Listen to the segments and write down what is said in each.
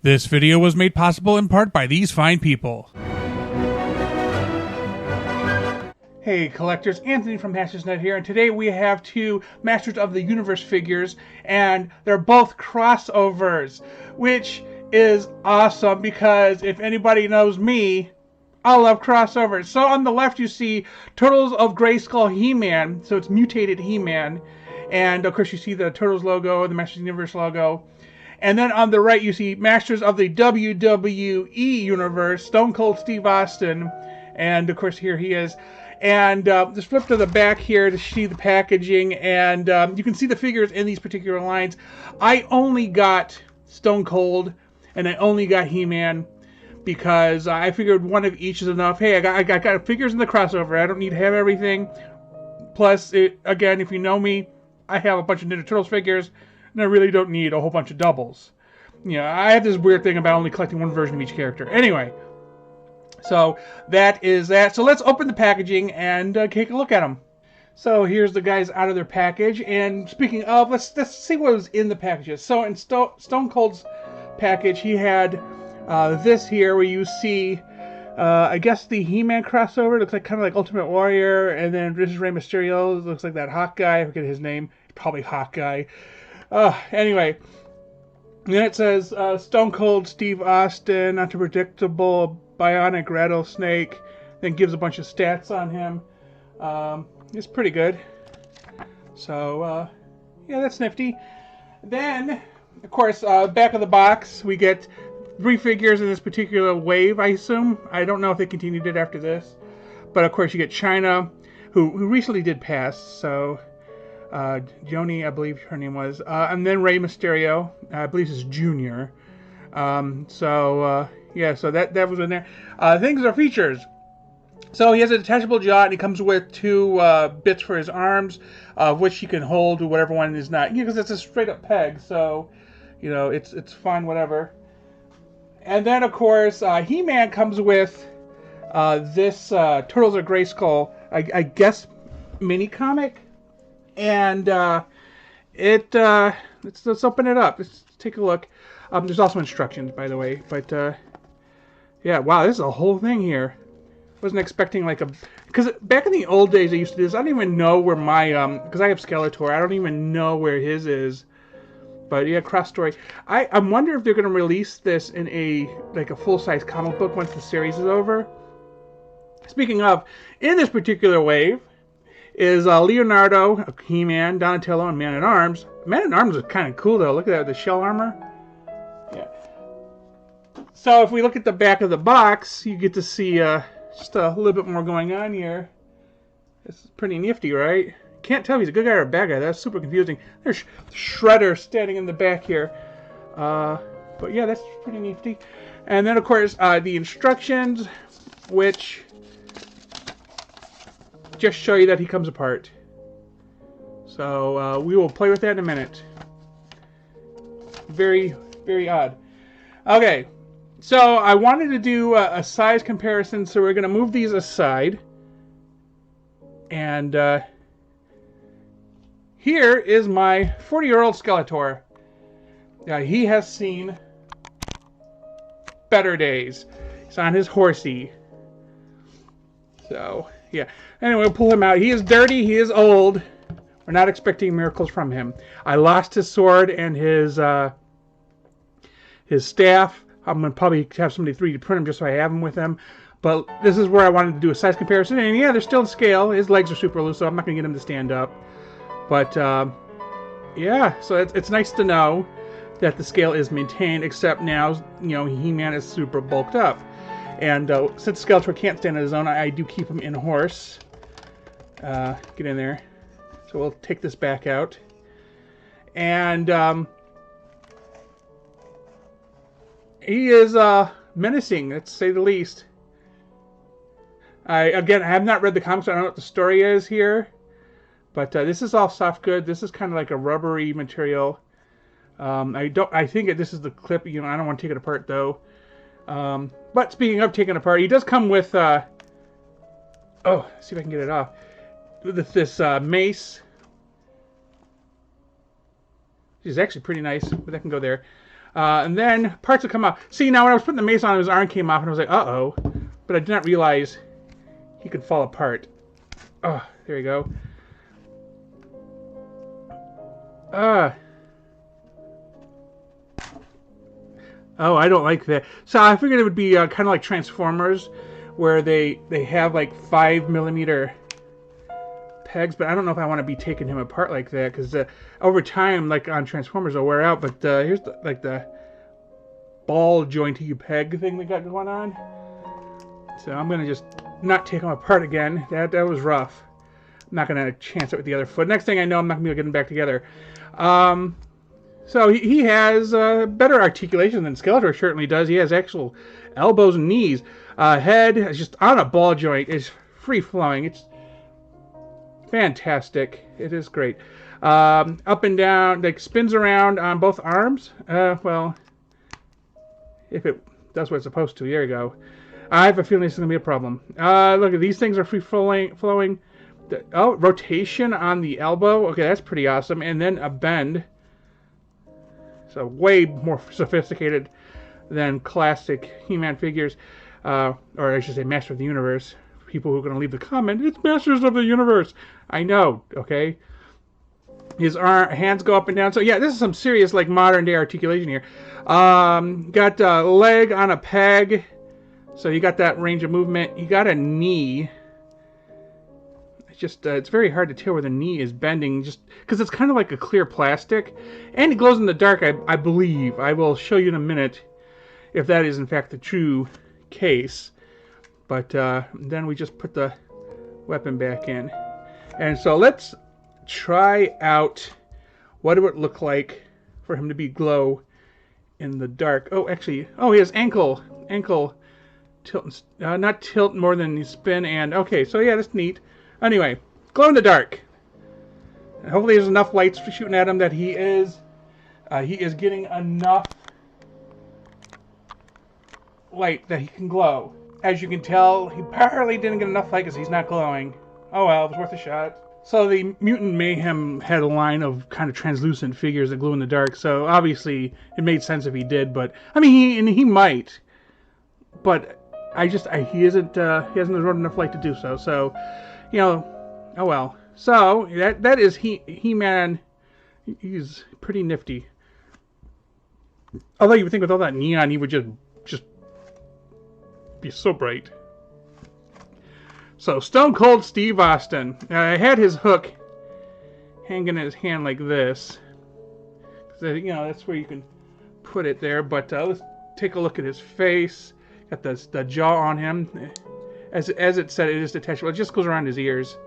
This video was made possible in part by these fine people. Hey collectors, Anthony from Mastersnet here, and today we have two Masters of the Universe figures, and they're both crossovers, which is awesome because if anybody knows me, I love crossovers. So on the left you see Turtles of Grayskull He-Man, so it's mutated He-Man, and of course you see the Turtles logo, the Masters of the Universe logo. And then on the right, you see Masters of the WWE Universe, Stone Cold Steve Austin. And, of course, here he is. And just flip to the back here to see the packaging. And you can see the figures in these particular lines. I only got Stone Cold, and I only got He-Man because I figured one of each is enough. Hey, I got figures in the crossover. I don't need to have everything. Plus, again, if you know me, I have a bunch of Ninja Turtles figures. And I really don't need a whole bunch of doubles. You know, I have this weird thing about only collecting one version of each character. Anyway, so that is that. So let's open the packaging and take a look at them. So here's the guys out of their package. And speaking of, let's see what was in the packages. So in Stone Cold's package, he had this here where you see, I guess the He-Man crossover. It looks like kind of like Ultimate Warrior. And then this is Rey Mysterio. It looks like that Hawk guy. I forget his name. Probably Hawk guy. Anyway, then it says Stone Cold Steve Austin, unpredictable bionic rattlesnake. Then gives a bunch of stats on him. It's pretty good. So yeah, that's nifty. Then, of course, back of the box we get 3 figures in this particular wave. I assume. I don't know if they continued it after this, but of course you get China, who recently did pass. So. Joni, I believe her name was, and then Rey Mysterio, I believe this is Junior. Yeah, so that was in there. Things are features. So he has a detachable jaw, and he comes with 2 bits for his arms, which he can hold whatever one is not. Because it's a straight up peg, so you know it's fine, whatever. And then of course He-Man comes with this Turtles of Grayskull, I guess, mini comic. And let's open it up. Let's take a look. There's also instructions, by the way. But yeah, wow, this is a whole thing here. Wasn't expecting like because back in the old days I used to do this. I don't even know where my because I have Skeletor. I don't even know where his is. But yeah, cross story. I wonder if they're gonna release this in a full-size comic book once the series is over. Speaking of, in this particular wave is Leonardo, He-Man, Donatello, and Man-at-Arms. Man-at-Arms is kind of cool, though. Look at that, the shell armor. Yeah. So if we look at the back of the box, you get to see just a little bit more going on here. This is pretty nifty, right? Can't tell if he's a good guy or a bad guy. That's super confusing. There's Shredder standing in the back here. But yeah, that's pretty nifty. And then, of course, the instructions, which just show you that he comes apart. So we will play with that in a minute. Very, very odd. Okay, so I wanted to do a size comparison, so we're going to move these aside. And here is my 40-year-old Skeletor. He has seen better days. He's on his horsey. So yeah. Anyway, we'll pull him out. He is dirty. He is old. We're not expecting miracles from him. I lost his sword and his staff. I'm going to probably have somebody 3D print him just so I have him with him. But this is where I wanted to do a size comparison. And yeah, they're still in scale. His legs are super loose, so I'm not going to get him to stand up. But yeah, so it's nice to know that the scale is maintained, except now, you know, He-Man is super bulked up. And since Skeletor can't stand on his own, I do keep him in horse. Get in there. So we'll take this back out. And he is menacing, let's say the least. I have not read the comics, so I don't know what the story is here. But this is all soft good. This is kind of like a rubbery material. I think this is the clip. You know, I don't want to take it apart though. But speaking of taking apart, he does come with, oh, let's see if I can get it off. With this mace. Which is actually pretty nice, but that can go there. And then parts will come off. See, now when I was putting the mace on, his arm came off, and I was like, uh-oh. But I did not realize he could fall apart. Oh, there you go. Oh, I don't like that. So I figured it would be kind of like Transformers, where they have like 5mm pegs, but I don't know if I want to be taking him apart like that, because over time, like on Transformers, they'll wear out. But here's the ball jointy peg thing they got going on. So I'm gonna just not take him apart again. That was rough. I'm not gonna chance it with the other foot. Next thing I know, I'm not gonna be able to get him back together. So he has better articulation than Skeletor certainly does. He has actual elbows and knees. Head is just on a ball joint. It's free flowing. It's fantastic. It is great. Up and down, like spins around on both arms. Well, if it does what it's supposed to, there you go. I have a feeling this is gonna be a problem. Look at these things are free flowing. Oh, rotation on the elbow. Okay, that's pretty awesome. And then a bend. So way more sophisticated than classic He-Man figures, or I should say Master of the Universe. People who are going to leave the comment, it's Masters of the Universe. I know, okay? His hands go up and down. So yeah, this is some serious like modern day articulation here. Got a leg on a peg, so you got that range of movement. You got a knee. Just it's very hard to tell where the knee is bending, just because it's kind of like a clear plastic, and it glows in the dark. I believe I will show you in a minute if that is in fact the true case. But then we just put the weapon back in, and so let's try out what it would look like for him to be glow in the dark. Oh, actually, oh, he has ankle tilt, not tilt more than spin, and okay, so yeah, that's neat. Anyway, glow in the dark. And hopefully there's enough lights for shooting at him that he is getting enough light that he can glow. As you can tell, he apparently didn't get enough light because he's not glowing. Oh well, it was worth a shot. So the Mutant Mayhem had a line of kind of translucent figures that glow in the dark, so obviously it made sense if he did, but I mean he might. But he hasn't absorbed enough light to do so. So you know, oh well. So that is He-Man. He's pretty nifty. Although you would think with all that neon, he would just be so bright. So Stone Cold Steve Austin. I had his hook hanging in his hand like this. So, you know, that's where you can put it there. But let's take a look at his face. Got the jaw on him. As it said, it is detachable. It just goes around his ears.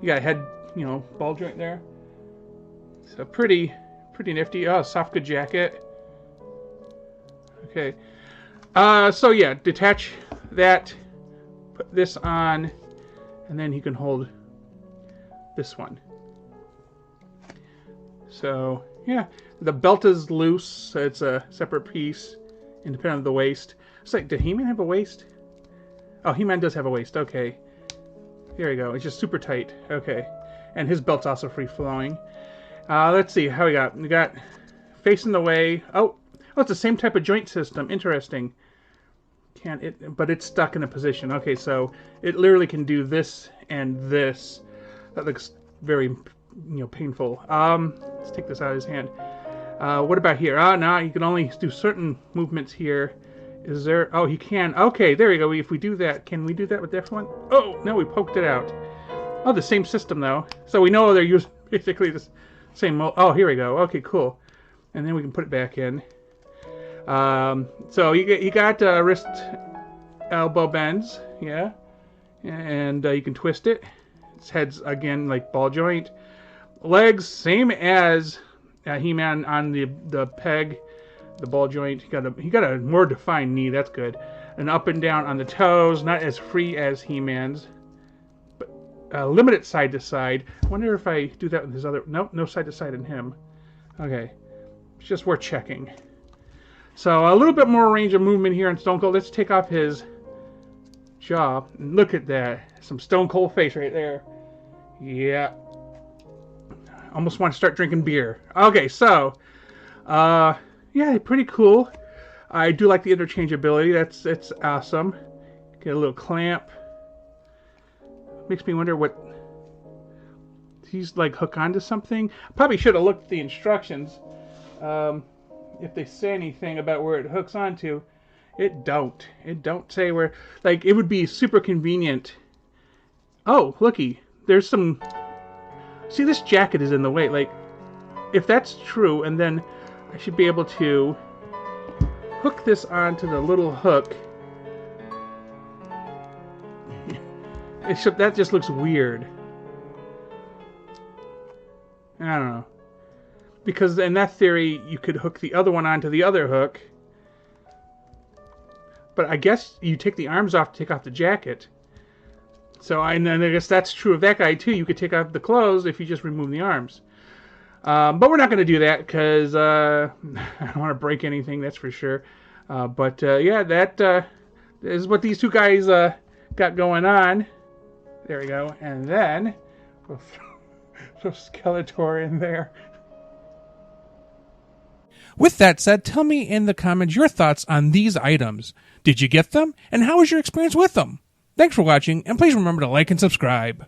You got a head, you know, ball joint there. So pretty nifty. Oh, Sofka jacket. Okay. So yeah, detach that. Put this on, and then he can hold this one. So yeah, the belt is loose. So it's a separate piece, independent of the waist. It's like, did He-Man have a waist? Oh, He-Man does have a waist. Okay. There you go. It's just super tight. Okay. And his belt's also free-flowing. Let's see how we got. We got facing the way. Oh, it's the same type of joint system. Interesting. But it's stuck in a position. Okay, so it literally can do this and this. That looks very, painful. Let's take this out of his hand. What about here? No, you can only do certain movements here. Is there... Oh, he can. Okay, there we go. If we do that, can we do that with this one? Oh, no, we poked it out. Oh, the same system, though. So we know they're using basically the same... Oh, here we go. Okay, cool. And then we can put it back in. So you got wrist elbow bends, yeah. And you can twist it. Its head's, again, like ball joint. Legs, same as He-Man on the peg. The ball joint, he got a more defined knee. That's good. And up and down on the toes, not as free as He-Man's, but limited side to side. I wonder if I do that with his other. Nope, no side to side in him. Okay, it's just worth checking. So a little bit more range of movement here in Stone Cold. Let's take off his jaw. And look at that, some Stone Cold face right there. Yeah, almost want to start drinking beer. Okay, so. yeah, pretty cool. I do like the interchangeability. That's awesome. Get a little clamp. Makes me wonder what he's like hook onto something. Probably should have looked at the instructions. If they say anything about where it hooks onto. It don't say where. Like, it would be super convenient. Oh, looky. There's some. See, this jacket is in the way. Like, if that's true, and then I should be able to hook this onto the little hook. That just looks weird. I don't know. Because in that theory, you could hook the other one onto the other hook. But I guess you take the arms off to take off the jacket. So and then I guess that's true of that guy too. You could take off the clothes if you just remove the arms. But we're not going to do that because I don't want to break anything, that's for sure. Yeah, that is what these two guys got going on. There we go. And then we'll throw Skeletor in there. With that said, tell me in the comments your thoughts on these items. Did you get them? And how was your experience with them? Thanks for watching, and please remember to like and subscribe.